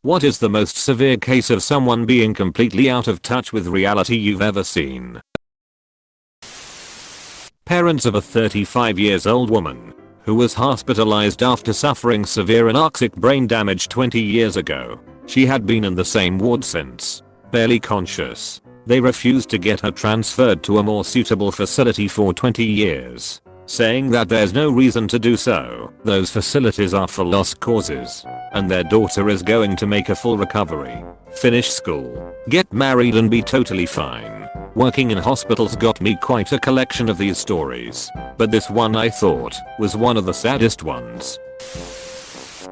What is the most severe case of someone being completely out of touch with reality you've ever seen? Parents of a 35 years old woman who was hospitalized after suffering severe anoxic brain damage 20 years ago. She had been in the same ward since. Barely conscious. They refused to get her transferred to a more suitable facility for 20 years, saying that there's no reason to do so. Those facilities are for lost causes, and their daughter is going to make a full recovery, finish school, get married and be totally fine. Working in hospitals got me quite a collection of these stories, but this one I thought was one of the saddest ones.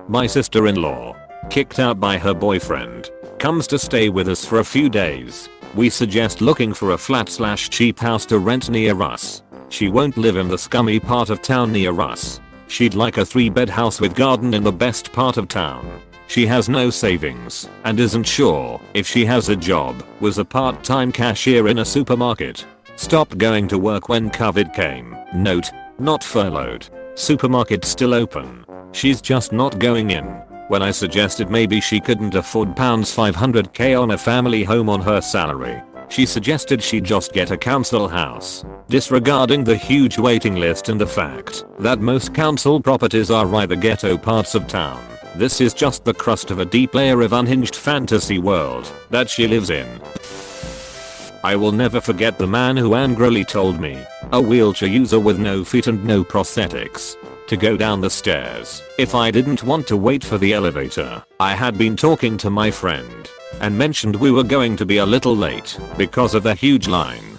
My sister-in-law, kicked out by her boyfriend, comes to stay with us for a few days. We suggest looking for a flat/cheap house to rent near us. She won't live in the scummy part of town near us. She'd like a 3-bed house with garden in the best part of town. She has no savings and isn't sure if she has a job. Was a part-time cashier in a supermarket. Stopped going to work when COVID came. Note, not furloughed. Supermarket still open. She's just not going in. When I suggested maybe she couldn't afford £500k on a family home on her salary, she suggested she just get a council house, disregarding the huge waiting list and the fact that most council properties are right the ghetto parts of town. This is just the crust of a deep layer of unhinged fantasy world that she lives in. I will never forget the man who angrily told me, a wheelchair user with no feet and no prosthetics, to go down the stairs if I didn't want to wait for the elevator. I had been talking to my friend and mentioned we were going to be a little late because of the huge line.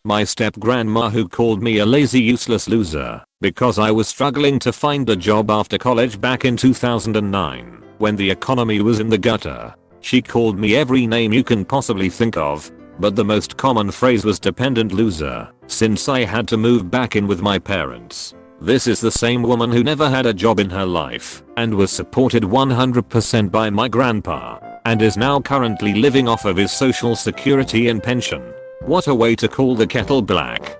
My step-grandma who called me a lazy useless loser because I was struggling to find a job after college back in 2009 when the economy was in the gutter. She called me every name you can possibly think of, but the most common phrase was dependent loser since I had to move back in with my parents. This is the same woman who never had a job in her life and was supported 100% by my grandpa and is now currently living off of his social security and pension. What a way to call the kettle black.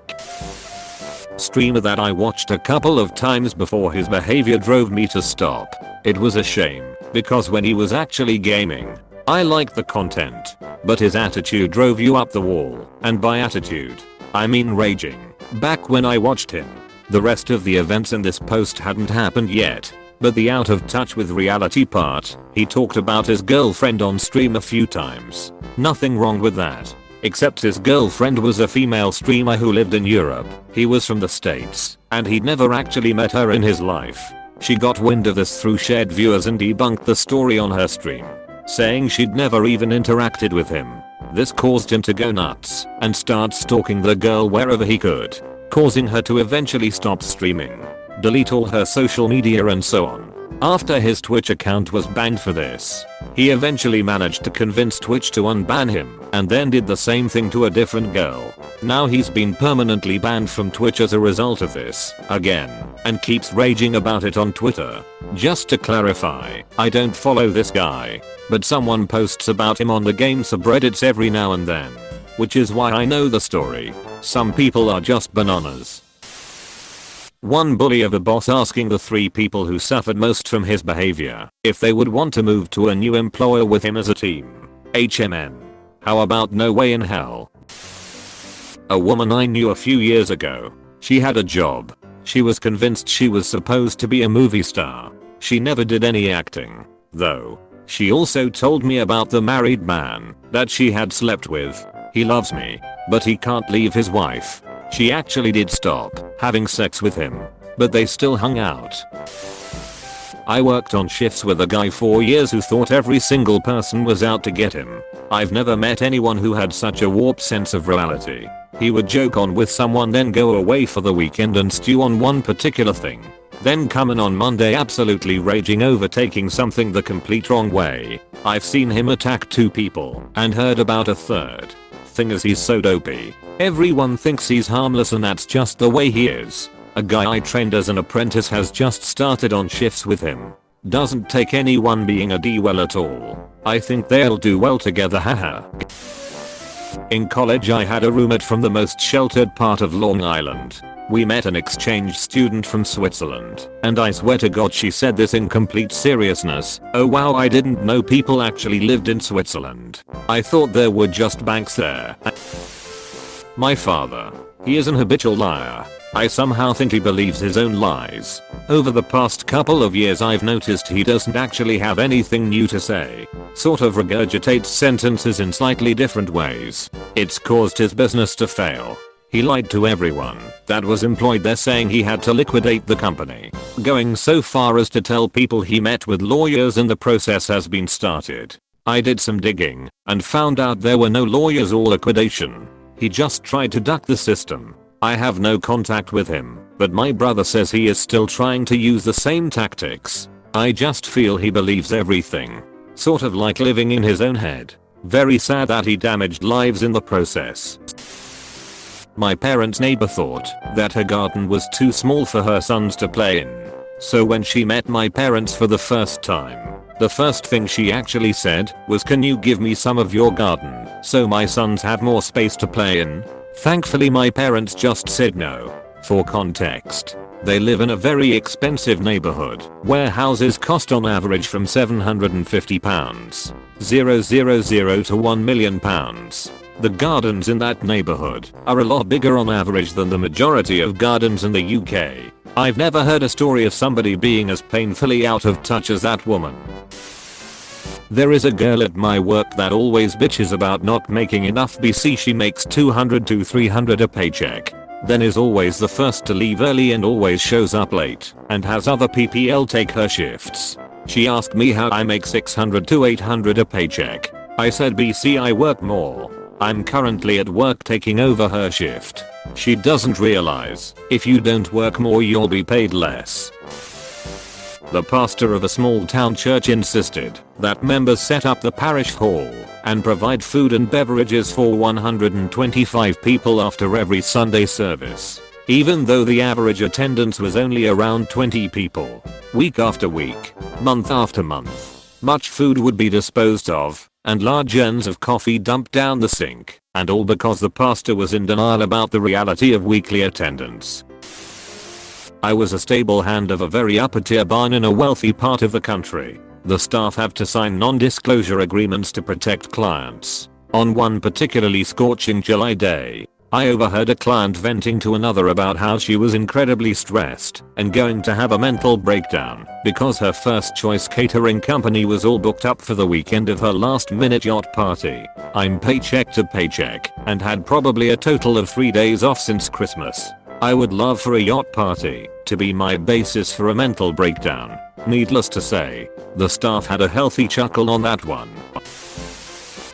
Streamer that I watched a couple of times before his behavior drove me to stop. It was a shame because when he was actually gaming, I liked the content, but his attitude drove you up the wall, and by attitude, I mean raging. Back when I watched him, the rest of the events in this post hadn't happened yet, but the out of touch with reality part, he talked about his girlfriend on stream a few times. Nothing wrong with that. Except his girlfriend was a female streamer who lived in Europe. He was from the States, and he'd never actually met her in his life. She got wind of this through shared viewers and debunked the story on her stream, saying she'd never even interacted with him. This caused him to go nuts and start stalking the girl wherever he could, causing her to eventually stop streaming, delete all her social media and so on. After his Twitch account was banned for this, he eventually managed to convince Twitch to unban him and then did the same thing to a different girl. Now he's been permanently banned from Twitch as a result of this, again, and keeps raging about it on Twitter. Just to clarify, I don't follow this guy, but someone posts about him on the game subreddits every now and then, which is why I know the story. Some people are just bananas. One bully of a boss asking the 3 people who suffered most from his behavior if they would want to move to a new employer with him as a team. HMN. How about no way in hell? A woman I knew a few years ago. She had a job. She was convinced she was supposed to be a movie star. She never did any acting, though. She also told me about the married man that she had slept with. He loves me, but he can't leave his wife. She actually did stop having sex with him, but they still hung out. I worked on shifts with a guy 4 years who thought every single person was out to get him. I've never met anyone who had such a warped sense of reality. He would joke on with someone, then go away for the weekend and stew on one particular thing, then come in on Monday absolutely raging over taking something the complete wrong way. I've seen him attack 2 people and heard about a third. Thing is, he's so dopey. Everyone thinks he's harmless and that's just the way he is. A guy I trained as an apprentice has just started on shifts with him. Doesn't take anyone being a D well at all. I think they'll do well together, haha. In college I had a roommate from the most sheltered part of Long Island. We met an exchange student from Switzerland, and I swear to God she said this in complete seriousness, "Oh wow, I didn't know people actually lived in Switzerland. I thought there were just banks there." My father. He is an habitual liar. I somehow think he believes his own lies. Over the past couple of years I've noticed he doesn't actually have anything new to say. Sort of regurgitates sentences in slightly different ways. It's caused his business to fail. He lied to everyone that was employed there, saying he had to liquidate the company, going so far as to tell people he met with lawyers and the process has been started. I did some digging and found out there were no lawyers or liquidation. He just tried to duck the system. I have no contact with him, but my brother says he is still trying to use the same tactics. I just feel he believes everything. Sort of like living in his own head. Very sad that he damaged lives in the process. My parents' neighbor thought that her garden was too small for her sons to play in. So when she met my parents for the first time, the first thing she actually said was, "Can you give me some of your garden so my sons have more space to play in?" Thankfully my parents just said no. For context, they live in a very expensive neighborhood where houses cost on average from £750,000 to £1 million. The gardens in that neighborhood are a lot bigger on average than the majority of gardens in the UK. I've never heard a story of somebody being as painfully out of touch as that woman. There is a girl at my work that always bitches about not making enough BC. She makes 200 to 300 a paycheck, then is always the first to leave early and always shows up late and has other PPL take her shifts. She asked me how I make 600 to 800 a paycheck. I said, "BC, I work more. I'm currently at work taking over her shift." She doesn't realize, if you don't work more you'll be paid less. The pastor of a small town church insisted that members set up the parish hall and provide food and beverages for 125 people after every Sunday service, even though the average attendance was only around 20 people. Week after week, month after month, much food would be disposed of and large urns of coffee dumped down the sink, and all because the pastor was in denial about the reality of weekly attendance. I was a stable hand of a very upper tier barn in a wealthy part of the country. The staff have to sign non-disclosure agreements to protect clients. On one particularly scorching July day, I overheard a client venting to another about how she was incredibly stressed and going to have a mental breakdown because her first choice catering company was all booked up for the weekend of her last minute yacht party. I'm paycheck to paycheck and had probably a total of 3 days off since Christmas. I would love for a yacht party to be my basis for a mental breakdown. Needless to say, the staff had a healthy chuckle on that one.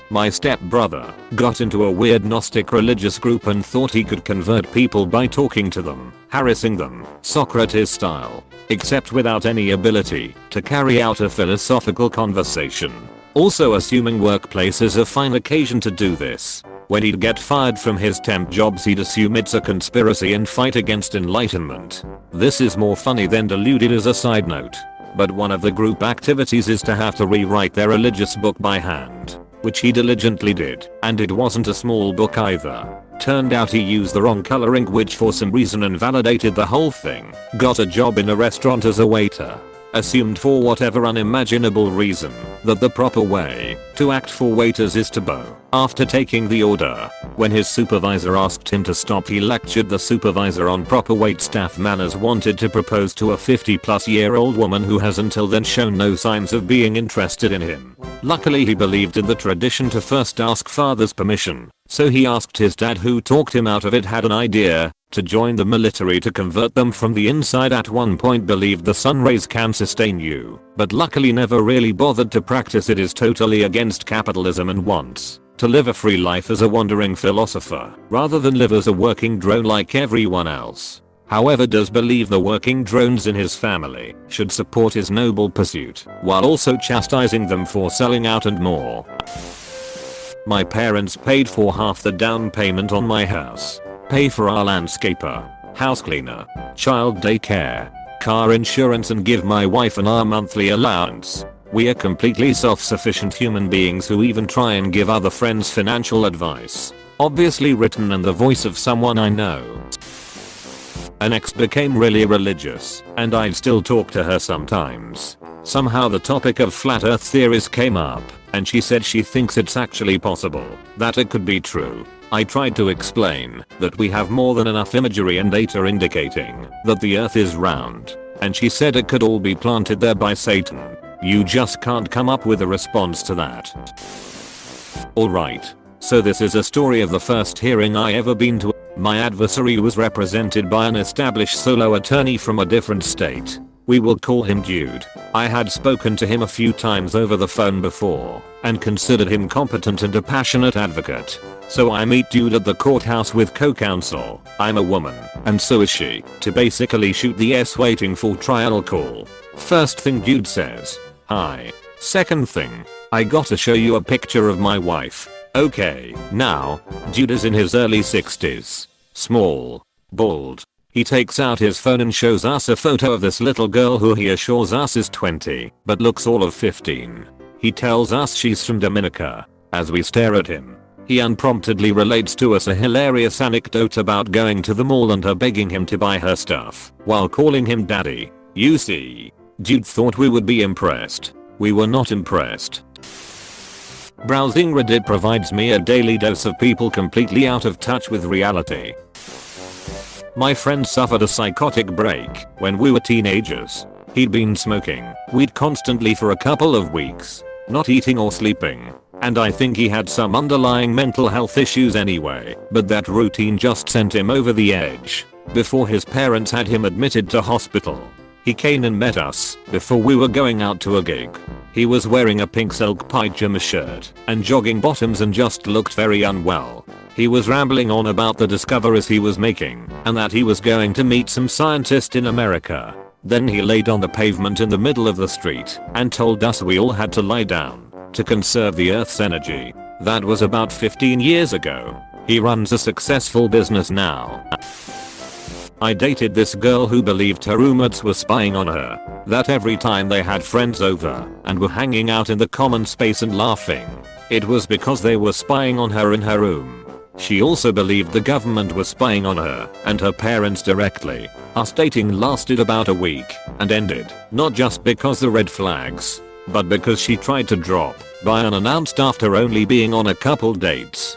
My stepbrother got into a weird Gnostic religious group and thought he could convert people by talking to them, harassing them, Socrates style, except without any ability to carry out a philosophical conversation. Also assuming workplace is a fine occasion to do this. When he'd get fired from his temp jobs he'd assume it's a conspiracy and fight against enlightenment. This is more funny than deluded as a side note. But one of the group activities is to have to rewrite their religious book by hand, which he diligently did, and it wasn't a small book either. Turned out he used the wrong color ink, which for some reason invalidated the whole thing. Got a job in a restaurant as a waiter. Assumed for whatever unimaginable reason that the proper way to act for waiters is to bow after taking the order. When his supervisor asked him to stop he lectured the supervisor on proper waitstaff manners. Wanted to propose to a 50-plus-year-old woman who has until then shown no signs of being interested in him. Luckily he believed in the tradition to first ask father's permission, so he asked his dad, who talked him out of it. Had an idea to join the military to convert them from the inside. At one point believed the sun rays can sustain you, but luckily never really bothered to practice it. Is totally against capitalism and wants to live a free life as a wandering philosopher rather than live as a working drone like everyone else. However, does believe the working drones in his family should support his noble pursuit while also chastising them for selling out and more. My parents paid for half the down payment on my house, pay for our landscaper, house cleaner, child daycare, car insurance, and give my wife and our monthly allowance. We are completely self-sufficient human beings who even try and give other friends financial advice. Obviously written in the voice of someone I know. An ex became really religious, and I'd still talk to her sometimes. Somehow the topic of flat earth theories came up, and she said she thinks it's actually possible that it could be true. I tried to explain that we have more than enough imagery and data indicating that the earth is round, and she said it could all be planted there by Satan. You just can't come up with a response to that. Alright. So this is a story of the first hearing I ever been to. My adversary was represented by an established solo attorney from a different state. We will call him Jude. I had spoken to him a few times over the phone before, and considered him competent and a passionate advocate. So I meet Jude at the courthouse with co-counsel. I'm a woman, and so is she, to basically shoot the S waiting for trial call. First thing Jude says, "Hi." Second thing, "I gotta show you a picture of my wife." Okay, now, Jude is in his early 60s. Small. Bald. He takes out his phone and shows us a photo of this little girl who he assures us is 20, but looks all of 15. He tells us she's from Dominica. As we stare at him, he unpromptedly relates to us a hilarious anecdote about going to the mall and her begging him to buy her stuff, while calling him daddy. You see, Jude thought we would be impressed. We were not impressed. Browsing Reddit provides me a daily dose of people completely out of touch with reality. My friend suffered a psychotic break when we were teenagers. He'd been smoking weed constantly for a couple of weeks, not eating or sleeping, and I think he had some underlying mental health issues anyway, but that routine just sent him over the edge. Before his parents had him admitted to hospital, he came and met us before we were going out to a gig. He was wearing a pink silk pajama shirt and jogging bottoms and just looked very unwell. He was rambling on about the discoveries he was making and that he was going to meet some scientist in America. Then he laid on the pavement in the middle of the street and told us we all had to lie down to conserve the Earth's energy. That was about 15 years ago. He runs a successful business now. I dated this girl who believed her roommates were spying on her, that every time they had friends over and were hanging out in the common space and laughing, it was because they were spying on her in her room. She also believed the government was spying on her and her parents directly. Us dating lasted about a week and ended, not just because the red flags, but because she tried to drop by unannounced after only being on a couple dates.